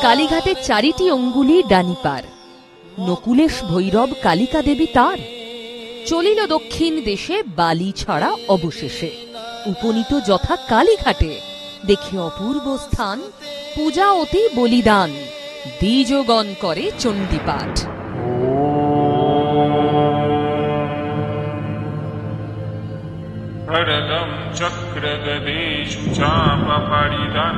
কালীঘাটের 4টি অঙ্গুলি ডানি পার, নকুলেশ ভৈরব কালিকা দেবী তার। চলিল দক্ষিণ দেশে বালি ছাড়া অবশেষে, উপনীত যথা কালীঘাটে, দেখে অপূর্ব স্থান, পূজা অতি বলিদান, দ্বিজগণ করে চণ্ডীপাঠ। भरदं चक्रगदेषु चापपरिदं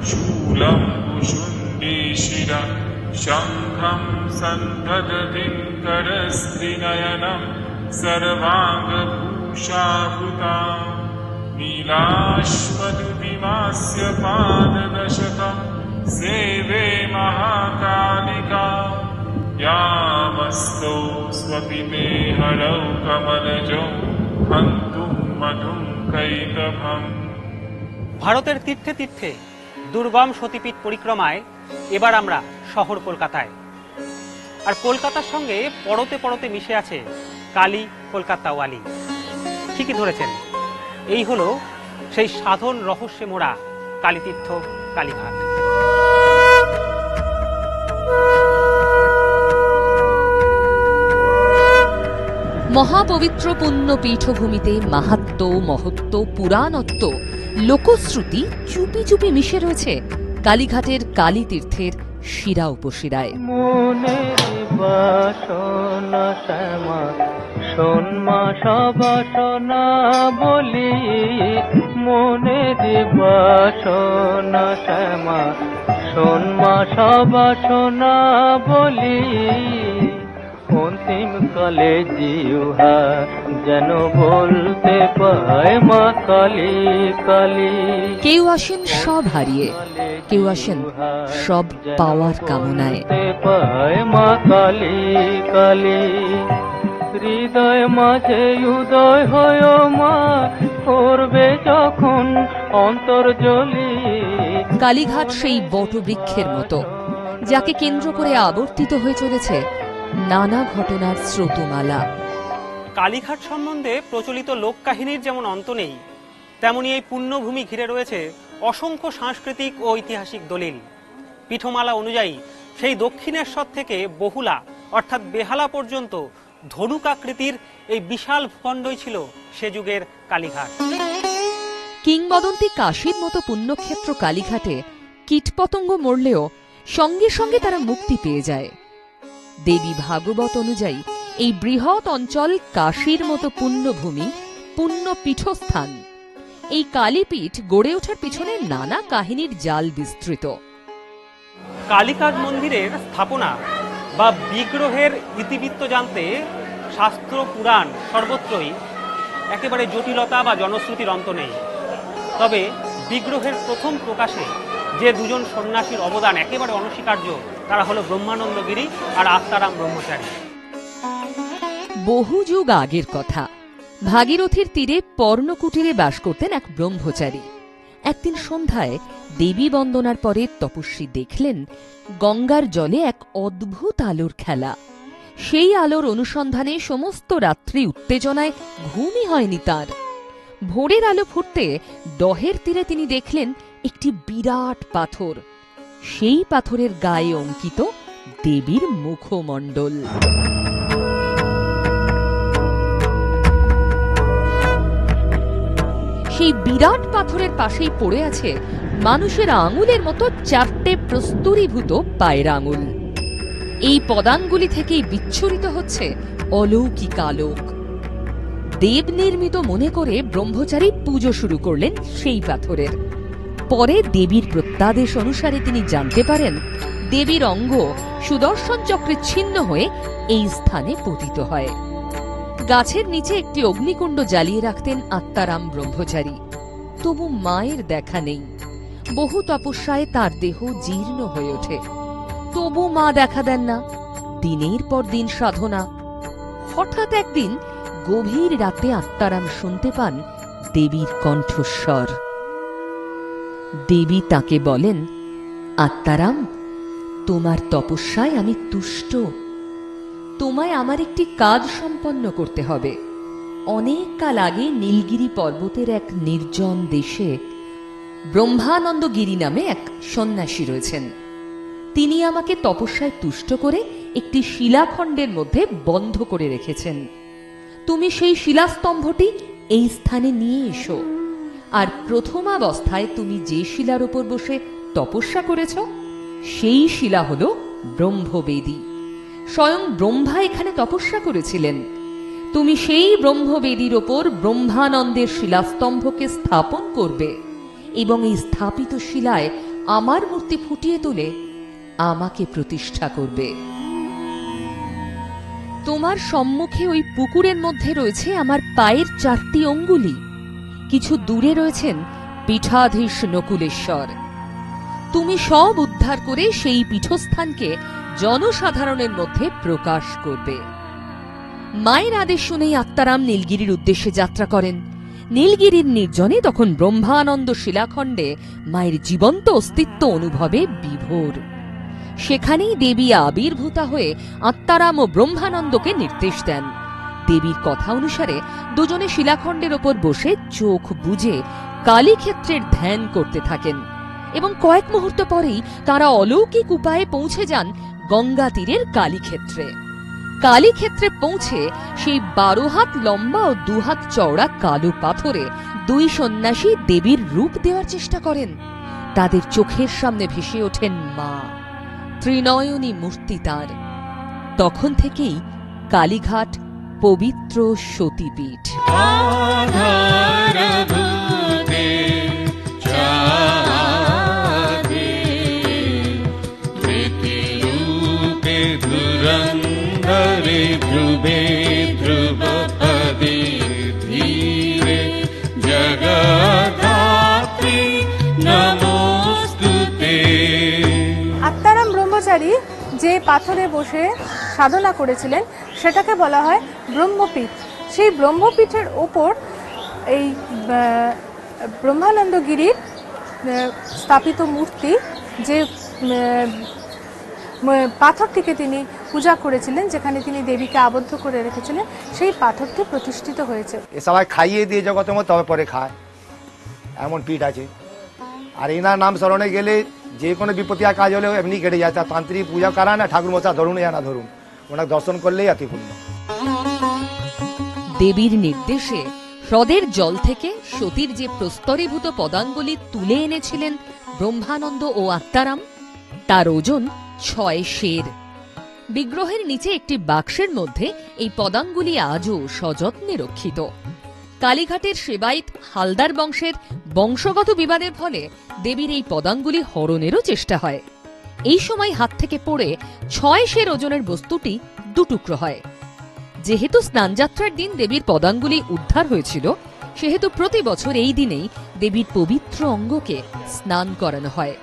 शूलं कुशुण्डीशिरं शङ्खं सन्ददतिं करस्त्रिनयनं सर्वाङ्गभूषाभूतां नीलाश्वदुदिमास्य पाददशकं सेवे महाकालिका यामस्तौ स्वपिते हरौ कमलजौ हन्तुं मधुं कैतभम्। ভারতের তীর্থে তীর্থে দুর্গম সতীপীঠ পরিক্রমায় এবার আমরা শহর কলকাতায়। আর কলকাতার সঙ্গে পরতে পরতে মিশে আছে কালী কলকাতাওয়ালি। ঠিকই ধরেছেন, এই হলো সেই সাধন রহস্যে মোড়া কালীতীর্থ কালীঘাট। মহাপবিত্র পুণ্য পীঠভূমিতে মাহাত্ম্য, মহত্ব, পুরাণত্ব, লোকশ্রুতি চুপি চুপি মিশে রয়েছে কালীঘাটের কালীতীর্থের শিরা উপশিরায়। মনের বাসনা শ্যামা সোনমা সবাসনা বলি, মনের বাসনা শ্যামা সোনমা সবাসনা বলি, অন্তিম কালে জিহ্বা যেন বলতে পায় মা কালী কালী। কেউ আসেন সব হারিয়ে, কেউ আসেন সব পাওয়ার কামনায়। পায় মা কালী কালী, হৃদয় মাঝে উদয় হয় মা, করবে যখন অন্তর্জলি। কালীঘাট সেই বটবৃক্ষের মতো, যাকে কেন্দ্র করে আবর্তিত হয়ে চলেছে নানা ঘটনার স্রোতমালা। কালীঘাট সম্বন্ধে প্রচলিত লোককাহিনীর যেমন অন্ত নেই, তেমনি এই পুণ্যভূমি ঘিরে রয়েছে অসংখ্য সাংস্কৃতিক ও ঐতিহাসিক দলিল। পীঠমালা অনুযায়ী সেই দক্ষিণেশ্বর থেকে বহুলা অর্থাৎ বেহালা পর্যন্ত ধনুকাকৃতির এই বিশাল ভূখণ্ডই ছিল সে যুগের কালীঘাট। কিংবদন্তি কাশীর মতো পুণ্যক্ষেত্র কালীঘাটে কীটপতঙ্গ মরলেও সঙ্গে সঙ্গে তারা মুক্তি পেয়ে যায়। দেবী ভাগবত অনুযায়ী এই বৃহৎ অঞ্চল কাশীর মতো পুণ্যভূমি, পুণ্য পীঠস্থান। এই কালীপীঠ গড়ে ওঠার পিছনে নানা কাহিনীর জাল বিস্তৃত। কালীঘাট মন্দিরের স্থাপনা বা বিগ্রহের ইতিবৃত্ত জানতে শাস্ত্র পুরাণ সর্বত্রই একেবারে জটিলতা বা জনশ্রুতির অন্ত নেই। তবে বিগ্রহের প্রথম প্রকাশে যে দুজন সন্ন্যাসীর অবদান একেবারে অনস্বীকার্য, তারা হলো ব্রহ্মানন্দ গিরি আর আত্মারাম ব্রহ্মচারী। বহু যুগ আগের কথা, ভাগীরথীর তীরে পর্ণকুটিরে বাস করতেন এক ব্রহ্মচারী। একদিন সন্ধ্যায় দেবী বন্দনার পরে তপস্বী দেখলেন গঙ্গার জলে এক অদ্ভুত আলোর খেলা। সেই আলোর অনুসন্ধানে সমস্ত রাত্রি উত্তেজনায় ঘুমই হয়নি তার। ভোরের আলো ফুটতে দহের তীরে তিনি দেখলেন একটি বিরাট পাথর। সেই পাথরের গায়ে অঙ্কিত দেবীর মুখমণ্ডল। সেই বিরাট পাথরের পাশেই পড়ে আছে মানুষের আঙুলের মতো 4টে প্রস্তরীভূত পায়ের আঙুল। এই পদাঙ্গুলি থেকেই বিচ্ছুরিত হচ্ছে অলৌকিক আলোক। দেব নির্মিত মনে করে ব্রহ্মচারী পুজো শুরু করলেন সেই পাথরের। পরে দেবীর প্রত্যাদেশ অনুসারে তিনি জানতে পারেন দেবীর অঙ্গ সুদর্শন চক্রে ছিন্ন হয়ে এই স্থানে পতিত হয়। গাছের নিচে একটি অগ্নিকুণ্ড জ্বালিয়ে রাখতেন আত্মারাম ব্রহ্মচারী। তবু মায়ের দেখা নেই। বহু তপস্যায় তার দেহ জীর্ণ হয়ে ওঠে, তবু মা দেখা দেন না। দিনের পর দিন সাধনা। হঠাৎ একদিন গভীর রাতে আত্মারাম শুনতে পান দেবীর কণ্ঠস্বর। দেবী তাকে বলেন, আত্মারাম, তোমার তপস্যায় আমি তুষ্ট। তোমায় আমার একটি কাজ সম্পন্ন করতে হবে। অনেক কাল আগে নীলগিরি পর্বতের এক নির্জন দেশে ব্রহ্মানন্দ গিরি নামে এক সন্ন্যাসী রয়েছেন। তিনি আমাকে তপস্যায় তুষ্ট করে একটি শিলাখণ্ডের মধ্যে বন্ধ করে রেখেছেন। তুমি সেই শিলাস্তম্ভটি এই স্থানে নিয়ে এসো, আর প্রথমাবস্থায় তুমি যে শিলার উপর বসে তপস্যা করেছ সেই শিলা হল ব্রহ্মবেদী। স্বয়ং ব্রহ্মা এখানে তপস্যা করেছিলেন। তুমি সেই ব্রহ্মবেদীর ওপর ব্রহ্মানন্দের শিলাস্তম্ভকে স্থাপন করবে এবং এই স্থাপিত শিলায় আমার মূর্তি ফুটিয়ে তুলে আমাকে প্রতিষ্ঠা করবে। তোমার সম্মুখে ওই পুকুরের মধ্যে রয়েছে আমার পায়ের 4টি অঙ্গুলি। কিছু দূরে রয়েছেন পীঠাধীশ নকুলেশ্বর। তুমি সব উদ্ধার করে সেই পীঠস্থানকে জনসাধারণের মধ্যে প্রকাশ করবে। মায়ের আদেশ শুনেই আত্মারাম নীলগিরির উদ্দেশ্যে যাত্রা করেন। নীলগিরির নির্জনে তখন ব্রহ্মানন্দ শিলাখণ্ডে মায়ের জীবন্ত অস্তিত্ব অনুভবে বিভোর। সেখানেই দেবী আবির্ভূতা হয়ে আত্মারাম ও ব্রহ্মানন্দকে নির্দেশ দেন। দেবীর কথা অনুসারে দুজনে শিলাখণ্ডের ওপর বসে চোখ বুজে কালীক্ষেত্রের ধ্যান করতে থাকেন এবং কয়েক মুহূর্ত পরেই তারা অলৌকিক উপায়ে পৌঁছে যান গঙ্গা তীরের কালীক্ষেত্রে। কালীক্ষেত্রে পৌঁছে সেই 12 হাত লম্বা ও 2 হাত চওড়া কালো পাথরে 2 সন্ন্যাসী দেবীর রূপ দেওয়ার চেষ্টা করেন। তাদের চোখের সামনে ভেসে ওঠেন মা, ত্রিনয়নী মূর্তি তার। তখন থেকেই কালীঘাট পবিত্র সতীপীঠ। ধ্রুবে ধ্রুবপদে ধীরে জগদ্ধাত্রী নমস্তুতে। আত্মারাম ব্রহ্মচারী যে পাথরে বসে সাধনা করেছিলেন সেটাকে বলা হয় ব্রহ্মপীঠ। সেই ব্রহ্মপীঠের ওপর এই ব্রহ্মানন্দগিরির স্থাপিত মূর্তি, যে পাথরটিকে তিনি পূজা করেছিলেন, যেখানে তিনি দেবীকে আবদ্ধ করে রেখেছিলেন, সেই পাথরটি প্রতিষ্ঠিত হয়েছে। এ সবাই খাইয়ে দিয়ে জগতের মধ্যে তবে পরে খায়, এমন পীঠ আছে। আর এনার নাম স্মরণে গেলে যে কোনো বিপত্তি কাজ হলেও এমনি কেটে যায়। তার তান্ত্রিক পূজা করা না, ঠাকুর মশা ধরুন ইয়া না ধরুন, ওনাকে দর্শন করলেই অতিপূর্ণ। দেবীর নির্দেশে হ্রদের জল থেকে সতীর যে প্রস্তরীভূত পদাঙ্গুলি তুলে এনেছিলেন ব্রহ্মানন্দ ও আত্মারাম, তার ওজন 6 সের। বিগ্রহের নিচে একটি বাক্সের মধ্যে এই পদাঙ্গুলি আজও সযত্নে রক্ষিত। কালীঘাটের সেবাইত হালদার বংশের বংশগত বিবাদের ফলে দেবীর এই পদাঙ্গুলি হরণেরও চেষ্টা হয়। এই সময় হাত থেকে পড়ে 6 সের ওজনের বস্তুটি 2 টুকরো হয়। যেহেতু স্নানযাত্রার দিন দেবীর পদাঙ্গুলি উদ্ধার হয়েছিল, সেহেতু প্রতি বছর এই দিনেই দেবীর পবিত্র অঙ্গকে স্নান করানো হয়।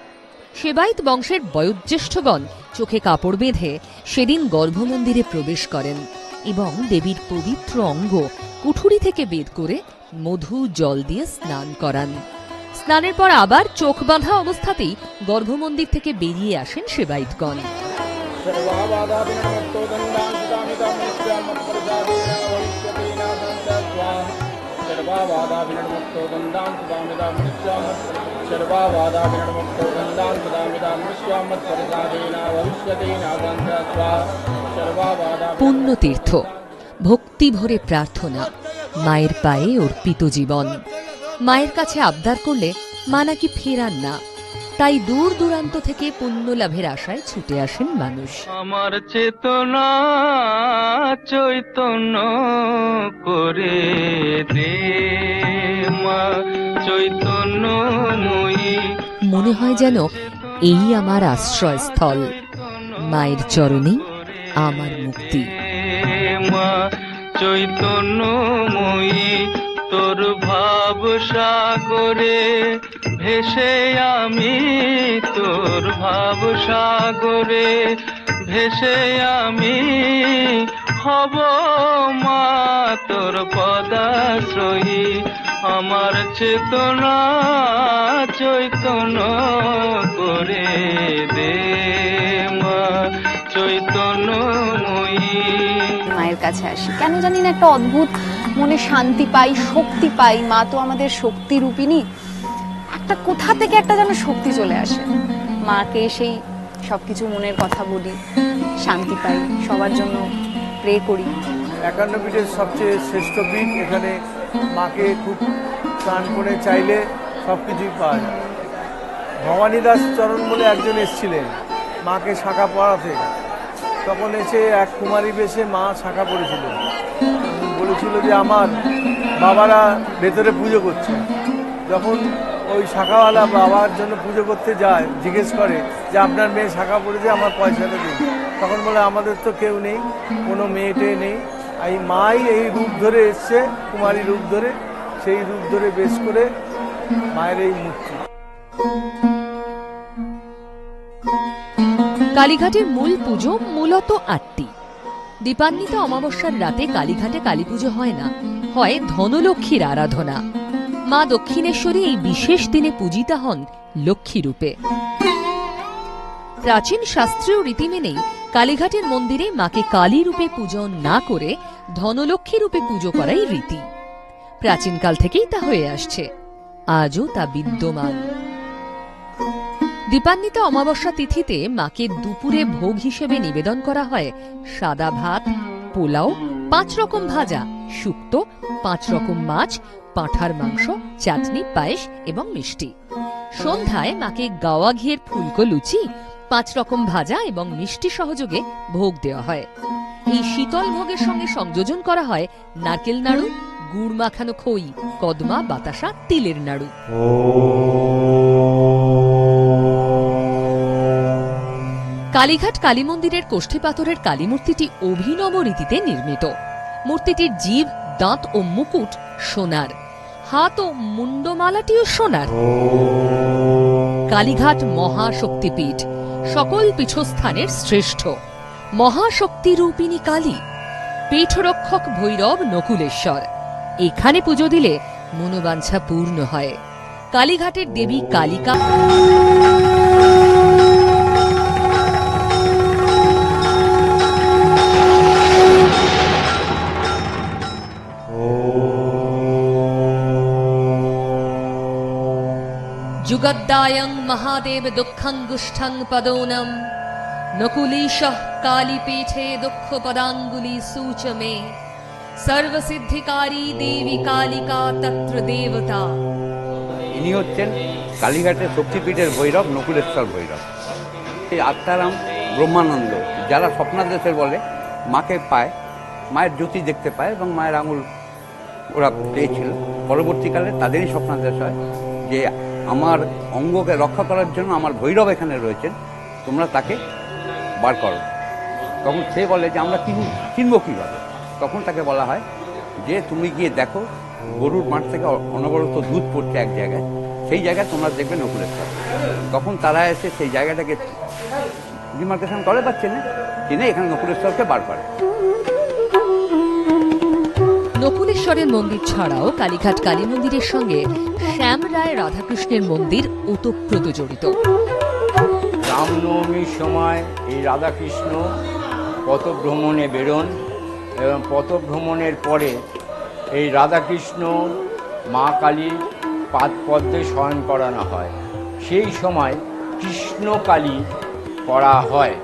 সেবাইত বংশের বয়োজ্যেষ্ঠগণ চোখে কাপড় বেঁধে সেদিন গর্ভমন্দিরে প্রবেশ করেন এবং দেবীর পবিত্র অঙ্গ কুঠুরি থেকে বের করে মধু জল দিয়ে স্নান করান। স্নানের পর আবার চোখ বাঁধা অবস্থাতেই গর্ভমন্দির থেকে বেরিয়ে আসেন সেবাইতগণ। পুণ্যতীর্থ, ভক্তি ভরে প্রার্থনা, মায়ের পায়ে অর্পিত জীবন। মায়ের কাছে আবদার করলে মা নাকি ফেরান না, তাই দূর দূরান্ত থেকে পুণ্য লাভের আশায় ছুটে আসেন মানুষ। আমার চেতনা চৈতন্য করে দে মা, চৈতন্যময়ী। মনে হয় যেন এই আমার আশ্রয়স্থল, মায়ের চরণেই আমার মুক্তি। মা চৈতন্যময়ী, তোর ভাব সাগরে ভেসে আমি, তোর ভাব সাগরে ভেসে আমি হব মা তোর পদাশ্রয়ী। আমার চেতনা চৈতন্য করে দে মা, চৈতন্যময়ী। মায়ের কাছে আসি, কেন জানি না একটা অদ্ভুত মনে শান্তি পাই, শক্তি পাই। মা তো আমাদের শক্তি রূপিণী। একটা কোথা থেকে একটা যেন শক্তি চলে আসে। মাকে সেই সবকিছু মনের কথা বলি, শান্তি পাই, সবার জন্য প্রে করি। 51 পীঠের সবচেয়ে শ্রেষ্ঠ পীঠ। এখানে মাকে খুব প্রাণ করে চাইলে সব কিছুই পাওয়া যায়। ভবানী দাস চরণ বলে একজন এসেছিলেন মাকে শাখা পড়াতে, তখন এসে এক কুমারী বেশে মা শাখা পড়েছিলেন, বলেছিল যে আমার বাবারা ভেতরে পুজো করছে। যখন ওই শাখাওয়ালা বাবার জন্য পুজো করতে যায়, জিজ্ঞেস করে যে আপনার মেয়ে শাখা পড়েছে, আমার পয়সাটা দিন। তখন বলে আমাদের তো কেউ নেই, কোনো মেয়েটে নেই, এই মাই এই রূপ ধরে এসছে, কুমারী রূপ ধরে, সেই রূপ ধরে বেশ করে মায়ের এই মূর্তি। কালীঘাটের মূল পুজো মূলত 8টি। দীপান্বিতা অমাবস্যার রাতে কালীঘাটে কালী পুজো হয় না, হয় ধনলক্ষ্মীর আরাধনা। মা দক্ষিণেশ্বরী এই বিশেষ দিনে পূজিতা হন লক্ষ্মী রূপে। প্রাচীন শাস্ত্রীয় রীতি মেনেই কালীঘাটের মন্দিরে মাকে কালী রূপে পূজন না করে ধনলক্ষ্মী রূপে পুজো করাই রীতি। প্রাচীনকাল থেকেই তা হয়ে আসছে, আজও তা বিদ্যমান। দীপান্বিতা অমাবস্যা তিথিতে মাকে দুপুরে ভোগ হিসেবে নিবেদন করা হয় সাদা ভাত, পোলাও, 5 রকম ভাজা, শুক্তো, 5 রকম মাছ, পাঁঠার মাংস, চাটনি, পায়েস এবং মিষ্টি। সন্ধ্যায় মাকে গাওয়া ঘিয়ের ফুলকো লুচি, 5 রকম ভাজা এবং মিষ্টি সহযোগে ভোগ দেওয়া হয়। এই শীতল ভোগের সঙ্গে সংযোজন করা হয় নারকেল নাড়ু, গুড় মাখানো খই, কদমা, বাতাসা, তিলের নাড়ু। কালীঘাট কালী মন্দিরের কোষ্ঠী পাথরের কালী মূর্তিটি অভিনব রীতিতে নির্মিত। মূর্তিটির জিভ, দাঁত ও মুকুট সোনার, হাত ও মুন্ডমালাটিও সোনার। কালীঘাট মহাশক্তিপীঠ, সকল পীঠস্থানের শ্রেষ্ঠ। মহাশক্তি রূপিণী কালী, পীঠরক্ষক ভৈরব নকুলেশ্বর। এখানে পুজো দিলে মনোবাঞ্ছা পূর্ণ হয়। কালীঘাটের দেবী কালিকা जुगद्दायं महादेव दुःखंगुष्ठं पदोनम नकुलीशः कालीपीठे दुःख पदांगुली सूच मे सर्वसिद्धिकारी देवी कालिका तत्र देवता। ইনি হচ্ছেন কালীঘাটের শক্তিপীঠের ভৈরব, নকুলেশ্বর ভৈরব। এই আত্মারাম ব্রহ্মানন্দ, যারা স্বপ্নাদেশের বলে মাকে পায়, মায়ের জ্যোতি দেখতে পায় এবং মায়ের আঙুল ওরা পেয়েছিল। পরবর্তীকালে তাদেরই স্বপ্নাদেশ হয় যে আমার অঙ্গকে রক্ষা করার জন্য আমার ভৈরব এখানে রয়েছেন, তোমরা তাকে বার করো। তখন সে বলে যে আমরা চিনব কীভাবে? তখন তাকে বলা হয় যে তুমি গিয়ে দেখো গরুর মাঠ থেকে অনবরত দুধ পড়ছে এক জায়গায়, সেই জায়গায় তোমরা দেখবে নকুলেশ্বর। তখন তারা এসে সেই জায়গাটাকে ডিমার্কেশন করে বা চিনে এখানে নকুলেশ্বরকে বার করে। নকুলেশ্বরের মন্দির ছাড়াও কালীঘাট কালী মন্দিরের সঙ্গে শ্যাম রায় রাধাকৃষ্ণের মন্দির ওতপ্রোত জড়িত। রামনবমীর সময় এই রাধাকৃষ্ণ পথভ্রমণে বেরোন এবং পথভ্রমণের পরে এই রাধাকৃষ্ণ মা কালীর পাদপদ্মে শয়ন করানো হয়। সেই সময় কৃষ্ণকালী করা হয়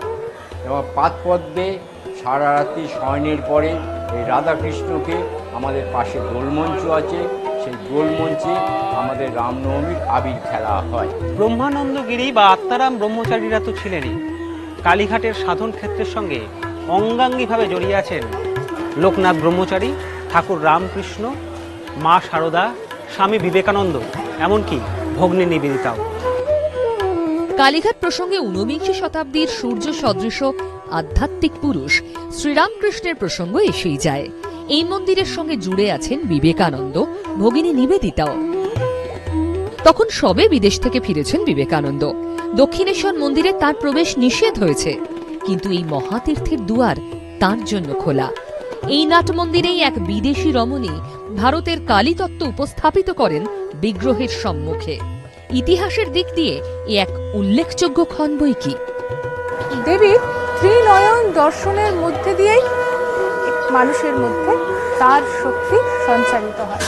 এবং পাদপদ্মে সারা রাত্রি শয়নের পরে এই রাধাকৃষ্ণকে আমাদের পাশে গোলমঞ্চ আছে, সেই গোলমঞ্চে আমাদের রামনবমীর আবির খেলা হয়। ব্রহ্মানন্দগিরি বা আত্মারাম ব্রহ্মচারীরা তো ছিলেনই, কালীঘাটের সাধন ক্ষেত্রের সঙ্গে অঙ্গাঙ্গিভাবে জড়িয়ে আছেন লোকনাথ ব্রহ্মচারী, ঠাকুর রামকৃষ্ণ, মা শারদা, স্বামী বিবেকানন্দ, এমনকি ভগ্নী নিবেদিতাও। কালীঘাট প্রসঙ্গে 19বিংশ শতাব্দীর সূর্য সদৃশ আধ্যাত্মিক পুরুষ শ্রীরামকৃষ্ণের প্রসঙ্গ এসেই যায়। এই মন্দিরের সঙ্গে জুড়ে আছেন বিবেকানন্দ, ভগিনী নিবেদিতাও। তখন সবে বিদেশ থেকে ফিরেছেন বিবেকানন্দ। দক্ষিণেশ্বর মন্দিরে তার প্রবেশ নিষেধ হয়েছে, কিন্তু এই মহাতীর্থের দুয়ার তার জন্য খোলা। এই নাট মন্দিরেই এক বিদেশি রমণী ভারতের কালীতত্ত্ব উপস্থাপিত করেন বিগ্রহের সম্মুখে। ইতিহাসের দিক দিয়ে এ এক উল্লেখযোগ্য ক্ষণ বই কি। দেবীর ত্রিনয়ন দর্শনের মধ্যে দিয়েই মানুষের মধ্যে তার শক্তি সঞ্চারিত হয়।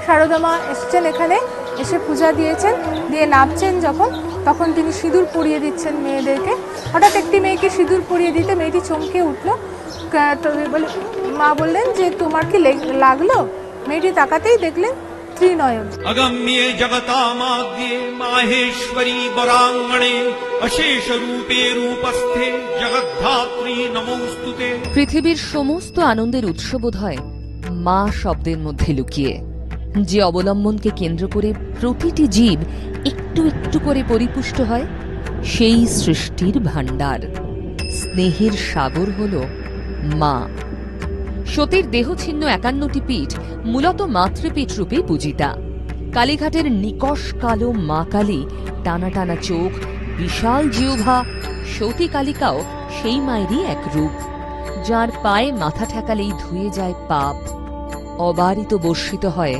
শারদা মা এসছেন এখানে, এসে পূজা দিয়েছেন, দিয়ে নামছেন যখন, তখন তিনি সিঁদুর পরিয়ে দিচ্ছেন মেয়েদেরকে। হঠাৎ একটি মেয়েকে সিঁদুর পরিয়ে দিতে মেয়েটি চমকে উঠল। মা বললেন যে তোমার কি লাগলো? মেয়েটি তাকাতেই দেখলেন ত্রিনয়ন। अगम्ये जगतामाद्ये माहेश्वरी वरांगणे अशेष रूपे रूपस्थे जगद्धात्री नमोस्तुते। পৃথিবীর সমস্ত আনন্দের উৎস বোধ হয় মা শব্দের মধ্যে লুকিয়ে, যে অবলম্বনকে কেন্দ্র করে প্রতিটি জীব একটু একটু করে পরিপুষ্ট হয়, সেই সৃষ্টির ভাণ্ডার, স্নেহের সাগর হল মা। সতীর দেহছিন্ন 51টি পীঠ মূলত মাতৃপীঠ রূপে পূজিতা। কালীঘাটের নিকষ কালো মা কালী, টানা টানা চোখ, বিশাল জিহ্বা, সতী কালিকাও সেই মায়েরই এক রূপ, যার পায়ে মাথা ঠেকালেই ধুয়ে যায় পাপ, অবারিত বর্ষিত হয়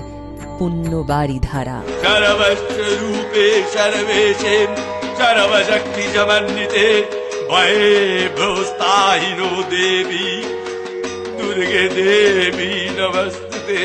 পুণ্যবারী ধারা। सर्वस्वरूपे सर्वेशे सर्वशक्ति समन्विते भये भ्रोस्ताहिनो देवी दुर्गे देवी नमस्तुते।